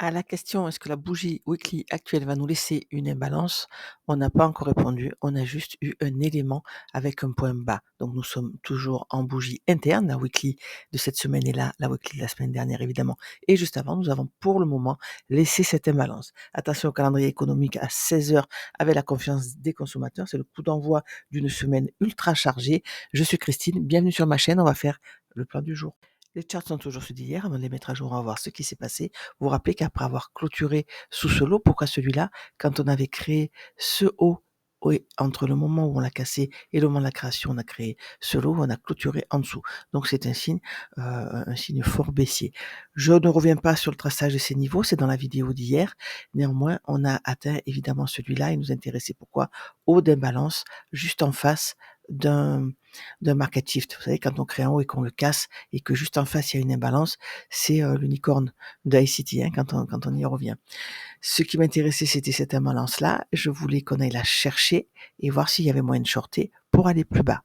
À la question: «Est-ce que la bougie weekly actuelle va nous laisser une imbalance?» On n'a pas encore répondu, on a juste eu un élément avec un point bas. Donc nous sommes toujours en bougie interne, la weekly de cette semaine est là, la weekly de la semaine dernière évidemment et juste avant, nous avons pour le moment laissé cette imbalance. Attention au calendrier économique à 16 heures avec la confiance des consommateurs, c'est le coup d'envoi d'une semaine ultra chargée. Je suis Christine, bienvenue sur ma chaîne, on va faire le plan du jour. Les charts sont toujours ceux d'hier, avant de les mettre à jour, on va voir ce qui s'est passé. Vous vous rappelez qu'après avoir clôturé sous ce lot, pourquoi celui-là? Quand on avait créé ce haut, oui, entre le moment où on l'a cassé et le moment de la création, on a créé ce lot, on a clôturé en dessous. Donc c'est un signe fort baissier. Je ne reviens pas sur le traçage de ces niveaux, c'est dans la vidéo d'hier. Néanmoins, on a atteint évidemment celui-là. Il nous intéressait pourquoi? Haut d'imbalance, juste en face d'un market shift. Vous savez, quand on crée un haut et qu'on le casse et que juste en face il y a une imbalance, c'est l'unicorne de ICT, hein, quand on y revient. Ce qui m'intéressait, c'était cette imbalance-là. Je voulais qu'on aille la chercher et voir s'il y avait moyen de shorter pour aller plus bas.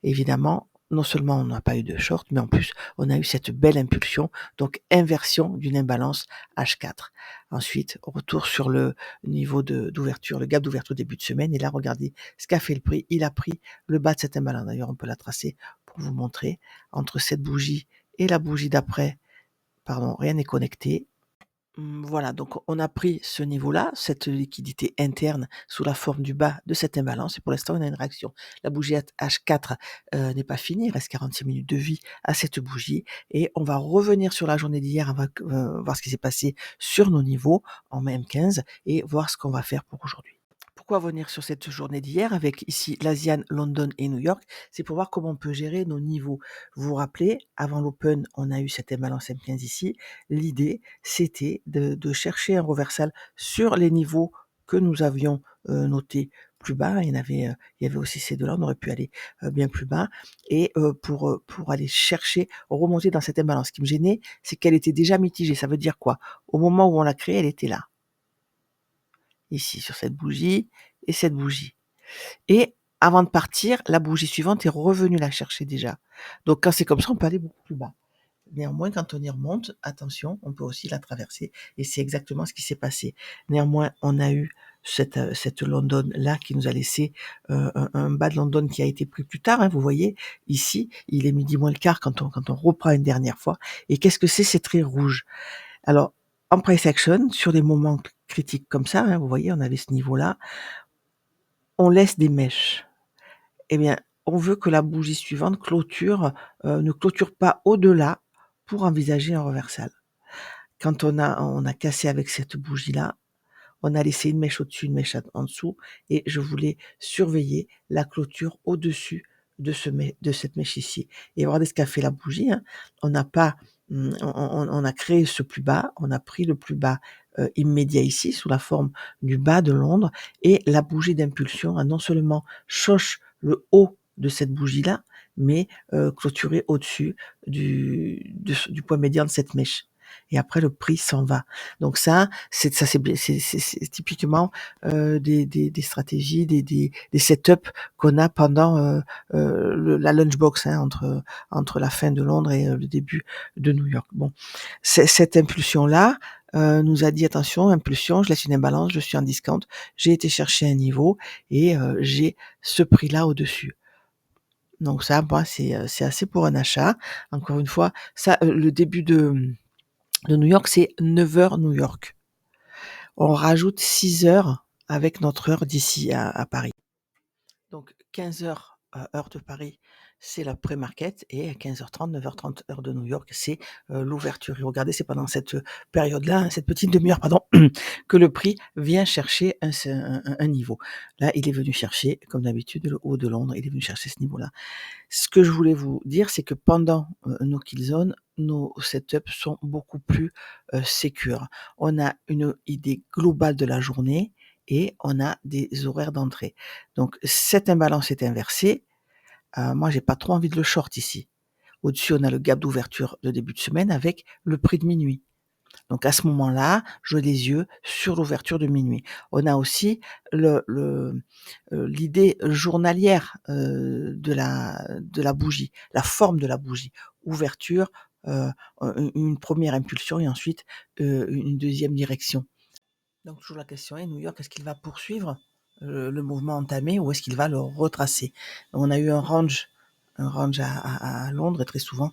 Évidemment, non seulement on n'a pas eu de short, mais en plus, on a eu cette belle impulsion, donc inversion d'une imbalance H4. Ensuite, retour sur le niveau d'ouverture, le gap d'ouverture début de semaine. Et là, regardez ce qu'a fait le prix. Il a pris le bas de cette imbalance. D'ailleurs, on peut la tracer pour vous montrer. Entre cette bougie et la bougie d'après, pardon, rien n'est connecté. Voilà, donc on a pris ce niveau-là, cette liquidité interne sous la forme du bas de cette imbalance et pour l'instant, on a une réaction. La bougie H4 n'est pas finie, il reste 46 minutes de vie à cette bougie et on va revenir sur la journée d'hier, on va voir ce qui s'est passé sur nos niveaux en M15 et voir ce qu'on va faire pour aujourd'hui. Pourquoi venir sur cette journée d'hier avec ici l'Asian, London et New York? C'est pour voir comment on peut gérer nos niveaux. Vous vous rappelez, avant l'open, on a eu cette imbalance M15 ici. L'idée, c'était de chercher un reversal sur les niveaux que nous avions notés plus bas. Il y avait aussi ces deux-là, on aurait pu aller bien plus bas. Et pour aller chercher, remonter dans cette imbalance. Ce qui me gênait, c'est qu'elle était déjà mitigée. Ça veut dire quoi? Au moment où on l'a créée, elle était là. Ici, sur cette bougie et cette bougie. Et avant de partir, la bougie suivante est revenue la chercher déjà. Donc quand c'est comme ça, on peut aller beaucoup plus bas. Néanmoins, quand on y remonte, attention, on peut aussi la traverser et c'est exactement ce qui s'est passé. Néanmoins, on a eu cette London-là qui nous a laissé un bas de London qui a été pris plus tard, hein, vous voyez, ici, il est midi moins le quart quand on reprend une dernière fois. Et qu'est-ce que c'est ces traits rouges? Alors, en price action, sur des moments critiques comme ça, hein, vous voyez, on avait ce niveau-là, on laisse des mèches. Eh bien, on veut que la bougie suivante ne clôture pas au-delà pour envisager un reversal. Quand on a cassé avec cette bougie-là, on a laissé une mèche au-dessus, une mèche en dessous et je voulais surveiller la clôture au-dessus de cette mèche ici. Et regardez ce qu'a fait la bougie, hein. On n'a pas, on a créé ce plus bas, on a pris le plus bas immédiat ici sous la forme du bas de Londres et la bougie d'impulsion a non seulement choche le haut de cette bougie-là, mais clôturé au-dessus du point médian de cette mèche. Et après le prix s'en va. Donc ça, c'est typiquement des stratégies, des setups qu'on a pendant la lunchbox, hein, entre la fin de Londres et le début de New York. Bon, cette impulsion-là nous a dit attention, impulsion, je laisse une imbalance, je suis en discount, j'ai été chercher un niveau et j'ai ce prix-là au-dessus. Donc ça, moi, c'est assez pour un achat. Encore une fois, ça, le début de New York, c'est 9 heures New York. On rajoute 6 heures avec notre heure d'ici à Paris. Donc 15 heures heure de Paris, c'est la pré-market et à 15h30, 9h30 heure de New York, c'est l'ouverture. Et regardez, c'est pendant cette période-là, hein, cette petite demi-heure, pardon, que le prix vient chercher un niveau. Là, il est venu chercher, comme d'habitude, le haut de Londres, il est venu chercher ce niveau-là. Ce que je voulais vous dire, c'est que pendant nos kill zones, nos setups sont beaucoup plus sécures. On a une idée globale de la journée et on a des horaires d'entrée. Donc cette imbalance est inversée. Moi, j'ai pas trop envie de le short ici. Au-dessus, on a le gap d'ouverture de début de semaine avec le prix de minuit. Donc à ce moment-là, j'ai les yeux sur l'ouverture de minuit. On a aussi l'idée journalière de la bougie, la forme de la bougie. Ouverture, une première impulsion et ensuite une deuxième direction. Donc toujours la question est, New York, est-ce qu'il va poursuivre le mouvement entamé ou est-ce qu'il va le retracer? Donc, on a eu un range à Londres et très souvent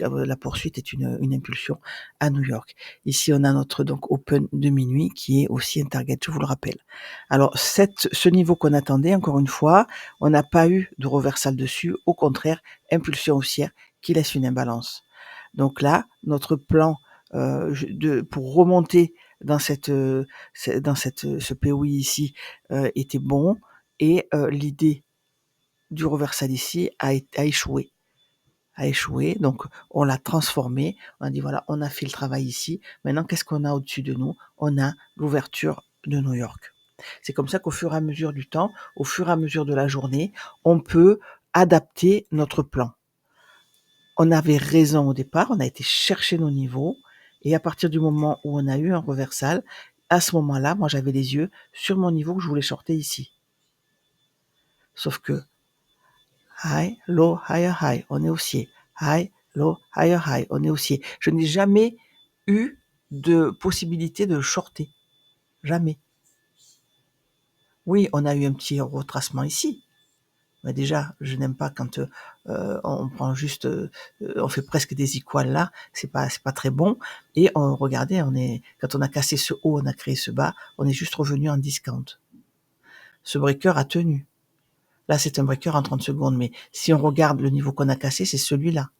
la poursuite est une impulsion à New York. Ici on a notre donc open de minuit qui est aussi un target, je vous le rappelle. Alors ce niveau qu'on attendait, encore une fois, on n'a pas eu de reversal dessus, au contraire, impulsion haussière qui laisse une imbalance. Donc là, notre plan pour remonter dans ce POI ici était bon et l'idée du reversal ici a échoué. Donc on l'a transformé, on a dit voilà, on a fait le travail ici, maintenant qu'est-ce qu'on a au-dessus de nous? On a l'ouverture de New York. C'est comme ça qu'au fur et à mesure du temps, au fur et à mesure de la journée, on peut adapter notre plan. On avait raison au départ, on a été chercher nos niveaux, et à partir du moment où on a eu un reversal, à ce moment-là, moi j'avais les yeux sur mon niveau que je voulais shorter ici. Sauf que high, low, higher, high, on est haussier. High, low, higher, high, on est haussier. Je n'ai jamais eu de possibilité de shorter. Jamais. Oui, on a eu un petit retracement ici. Mais déjà, je n'aime pas quand on prend juste, on fait presque des equals là, c'est pas très bon. Et regardez, quand on a cassé ce haut, on a créé ce bas, on est juste revenu en discount. Ce breaker a tenu. Là, c'est un breaker en 30 secondes, mais si on regarde le niveau qu'on a cassé, c'est celui-là.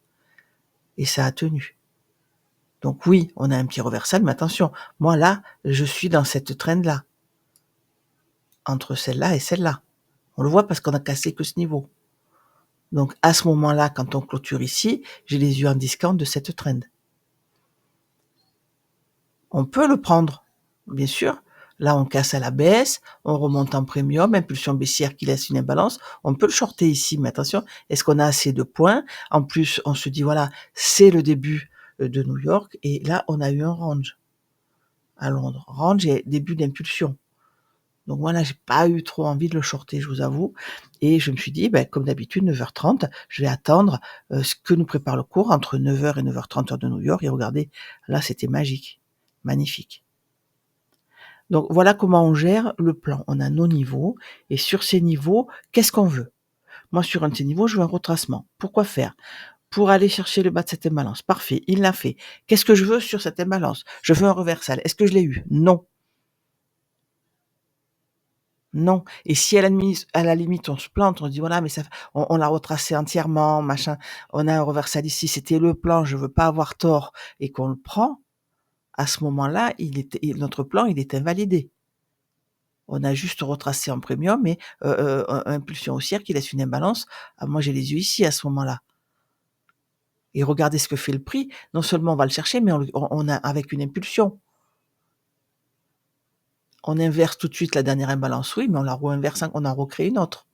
Et ça a tenu. Donc oui, on a un petit reversal, mais attention, moi là, je suis dans cette trend-là. Entre celle-là et celle-là. On le voit parce qu'on a cassé que ce niveau. Donc à ce moment-là, quand on clôture ici, j'ai les yeux en discount de cette trend. On peut le prendre, bien sûr. Là, on casse à la baisse, on remonte en premium, impulsion baissière qui laisse une imbalance. On peut le shorter ici, mais attention, est-ce qu'on a assez de points? En plus, on se dit, voilà, c'est le début de New York, et là, on a eu un range à Londres. Range et début d'impulsion. Donc voilà, j'ai pas eu trop envie de le shorter, je vous avoue. Et je me suis dit, comme d'habitude, 9h30, je vais attendre ce que nous prépare le cours entre 9h et 9h30 heure de New York. Et regardez, là, c'était magique. Magnifique. Donc voilà comment on gère le plan. On a nos niveaux. Et sur ces niveaux, qu'est-ce qu'on veut? Moi, sur un de ces niveaux, je veux un retracement. Pourquoi faire? Pour aller chercher le bas de cette imbalance. Parfait, il l'a fait. Qu'est-ce que je veux sur cette imbalance? Je veux un reversal. Est-ce que je l'ai eu? Non. Non. Et si à la limite, on se plante, on dit voilà, mais on l'a retracé entièrement, machin, on a un reversal ici, c'était le plan, je veux pas avoir tort, et qu'on le prend, à ce moment-là, notre plan, il est invalidé. On a juste retracé en premium, mais impulsion haussière qui laisse une imbalance. Ah, moi, j'ai les yeux ici à ce moment-là. Et regardez ce que fait le prix. Non seulement on va le chercher, mais on a avec une impulsion. On inverse tout de suite la dernière imbalance, oui, mais on la re-inverse, on en recrée une autre.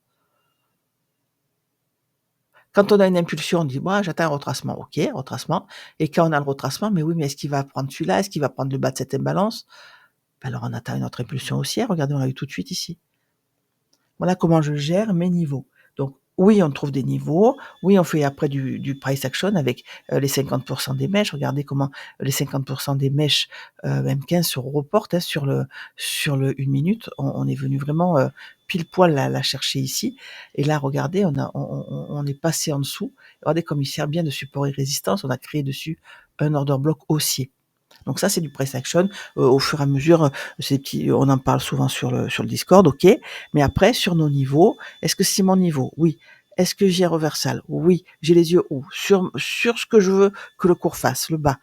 Quand on a une impulsion, on dit moi j'attends un retracement, ok, retracement. Et quand on a le retracement, mais oui, mais est-ce qu'il va prendre celui-là? Est-ce qu'il va prendre le bas de cette imbalance? Alors on attend une autre impulsion haussière. Regardez, on l'a eu tout de suite ici. Voilà comment je gère mes niveaux. Donc oui, on trouve des niveaux. Oui, on fait après du price action avec les 50% des mèches. Regardez comment les 50% des mèches M15 se reportent sur le 1 minute. On est venu vraiment pile poil la chercher ici. Et là, regardez, on est passé en dessous. Regardez comme il sert bien de support et résistance. On a créé dessus un order block haussier. Donc ça, c'est du price action. Au fur et à mesure, on en parle souvent sur le Discord, ok. Mais après, sur nos niveaux, est-ce que c'est mon niveau? Oui. Est-ce que j'ai reversal? Oui. J'ai les yeux où? Sur ce que je veux que le cours fasse, le bas.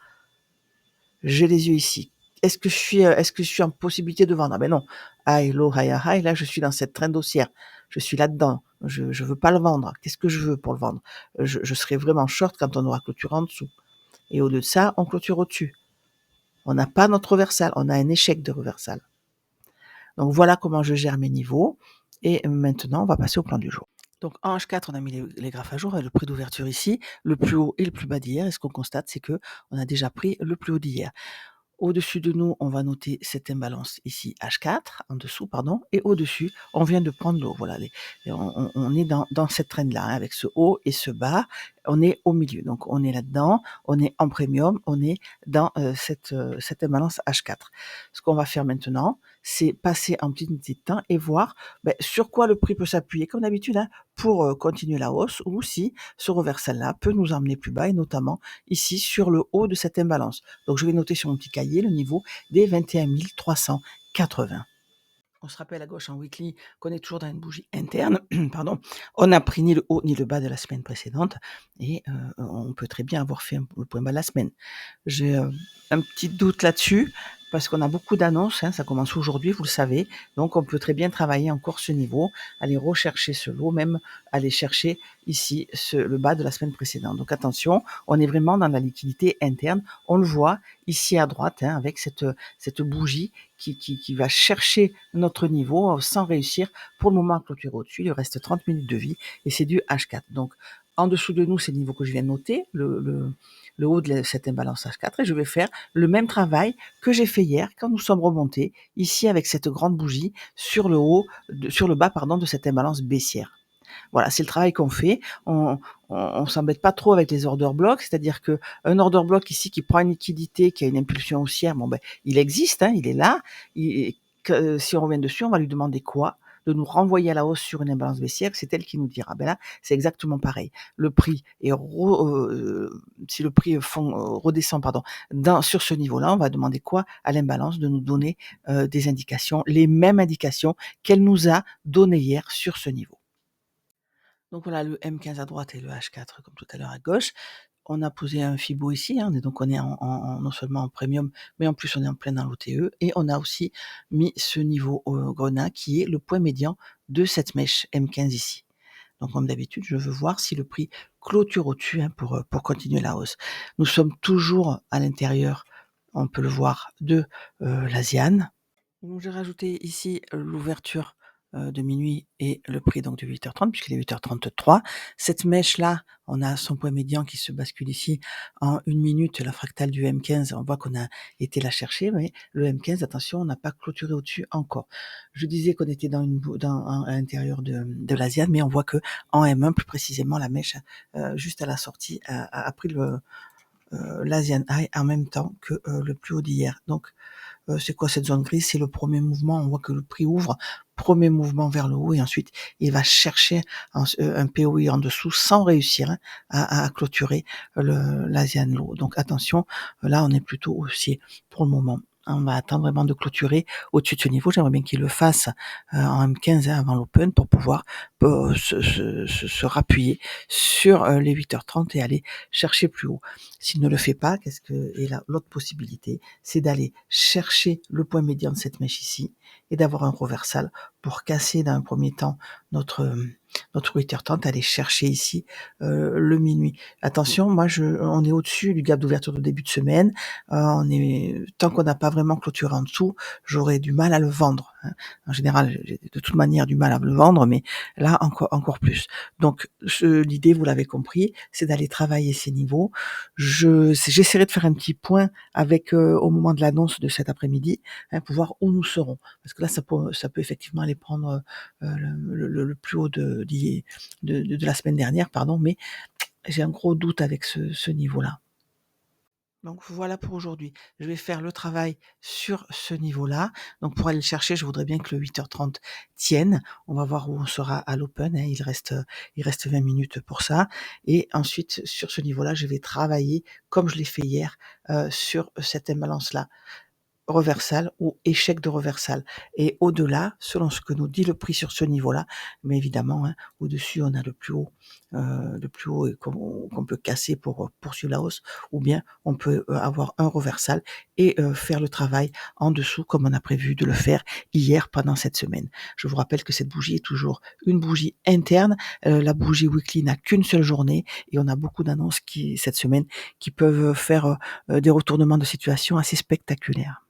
J'ai les yeux ici. Est-ce que je suis en possibilité de vendre? Ah ben non. High, low, high, high. Là, je suis dans cette trend haussière. Je suis là-dedans. Je veux pas le vendre. Qu'est-ce que je veux pour le vendre? Je serai vraiment short quand on aura clôturé en dessous. Et au lieu de ça, on clôture au-dessus. On n'a pas notre reversal, on a un échec de reversal. Donc voilà comment je gère mes niveaux. Et maintenant, on va passer au plan du jour. Donc en H4, on a mis les graphes à jour et le prix d'ouverture ici, le plus haut et le plus bas d'hier. Et ce qu'on constate, c'est que on a déjà pris le plus haut d'hier. Au-dessus de nous, on va noter cette imbalance ici H4, en dessous, pardon, et au-dessus, on vient de prendre le haut. Voilà, on est dans cette trend-là, hein, avec ce haut et ce bas, on est au milieu. Donc, on est là-dedans, on est en premium, on est dans cette imbalance H4. Ce qu'on va faire maintenant, c'est passer en petite unité de temps et voir sur quoi le prix peut s'appuyer, comme d'habitude, hein, pour continuer la hausse, ou si ce reversal-là peut nous emmener plus bas, et notamment ici sur le haut de cette imbalance. Donc je vais noter sur mon petit cahier le niveau des 21 380. On se rappelle à gauche en weekly qu'on est toujours dans une bougie interne. Pardon. On n'a pris ni le haut ni le bas de la semaine précédente, et on peut très bien avoir fait le point bas de la semaine. J'ai un petit doute là-dessus parce qu'on a beaucoup d'annonces, hein, ça commence aujourd'hui, vous le savez, donc on peut très bien travailler encore ce niveau, aller rechercher ce lot, même aller chercher ici le bas de la semaine précédente. Donc attention, on est vraiment dans la liquidité interne, on le voit ici à droite, hein, avec cette bougie qui va chercher notre niveau sans réussir pour le moment à clôturer au-dessus. Il lui reste 30 minutes de vie et c'est du H4. Donc en dessous de nous, c'est le niveau que je viens de noter, le haut de cette imbalance H4, et je vais faire le même travail que j'ai fait hier quand nous sommes remontés ici avec cette grande bougie sur le bas, pardon, de cette imbalance baissière. Voilà, c'est le travail qu'on fait. On s'embête pas trop avec les order blocks, c'est-à-dire que un order block ici qui prend une liquidité, qui a une impulsion haussière, il existe, hein, il est là. Si on revient dessus, on va lui demander quoi? De nous renvoyer à la hausse sur une imbalance baissière, c'est elle qui nous dira. Là, c'est exactement pareil. Le prix est si le prix redescend, pardon, sur ce niveau-là, on va demander quoi à l'imbalance? De nous donner des indications, les mêmes indications qu'elle nous a données hier sur ce niveau. Donc voilà, le M15 à droite et le H4 comme tout à l'heure à gauche. On a posé un Fibo ici, hein, on est non seulement en premium, mais en plus on est en plein dans l'OTE, et on a aussi mis ce niveau grenat qui est le point médian de cette mèche M15 ici. Donc comme d'habitude, je veux voir si le prix clôture au-dessus, hein, pour continuer la hausse. Nous sommes toujours à l'intérieur, on peut le voir, de l'Asian. Donc j'ai rajouté ici l'ouverture de minuit et le prix donc de 8h30 puisqu'il est 8h33. Cette mèche-là, on a son point médian qui se bascule ici en 1 minute, la fractale du M15, on voit qu'on a été la chercher, mais le M15, attention, on n'a pas clôturé au-dessus encore. Je disais qu'on était à l'intérieur de l'Asian, mais on voit que en M1, plus précisément, la mèche juste à la sortie a pris l'Asian High en même temps que le plus haut d'hier. Donc c'est quoi cette zone grise? C'est le premier mouvement. On voit que le prix ouvre, premier mouvement vers le haut, et ensuite il va chercher un POI en dessous sans réussir, hein, à clôturer l'Asian Low. Donc attention, là on est plutôt haussier pour le moment. On va attendre vraiment de clôturer au-dessus de ce niveau. J'aimerais bien qu'il le fasse en M15, hein, avant l'open, pour pouvoir se rappuyer sur les 8h30 et aller chercher plus haut. S'il ne le fait pas, l'autre possibilité, c'est d'aller chercher le point médian de cette mèche ici et d'avoir un reversal pour casser dans un premier temps notre 8h30, aller chercher ici le minuit. Attention, on est au-dessus du gap d'ouverture de début de semaine. Tant qu'on n'a pas vraiment clôturé en dessous, j'aurais du mal à le vendre, hein. En général, j'ai de toute manière du mal à le vendre, mais là encore plus. Donc l'idée, vous l'avez compris, c'est d'aller travailler ces niveaux. J'essaierai de faire un petit point avec au moment de l'annonce de cet après-midi, hein, pour voir où nous serons. Parce que là, ça peut effectivement aller prendre le plus haut de la semaine dernière, pardon, mais j'ai un gros doute avec ce niveau-là. Donc voilà pour aujourd'hui. Je vais faire le travail sur ce niveau-là. Donc pour aller le chercher, je voudrais bien que le 8h30 tienne. On va voir où on sera à l'open, hein. Il reste 20 minutes pour ça. Et ensuite, sur ce niveau-là, je vais travailler comme je l'ai fait hier sur cette imbalance-là. Reversal ou échec de reversal. Et au-delà, selon ce que nous dit le prix sur ce niveau-là, mais évidemment, hein, au-dessus, on a le plus haut qu'on peut casser pour poursuivre la hausse, ou bien on peut avoir un reversal et faire le travail en dessous comme on a prévu de le faire hier pendant cette semaine. Je vous rappelle que cette bougie est toujours une bougie interne. La bougie weekly n'a qu'une seule journée et on a beaucoup d'annonces cette semaine qui peuvent faire des retournements de situation assez spectaculaires.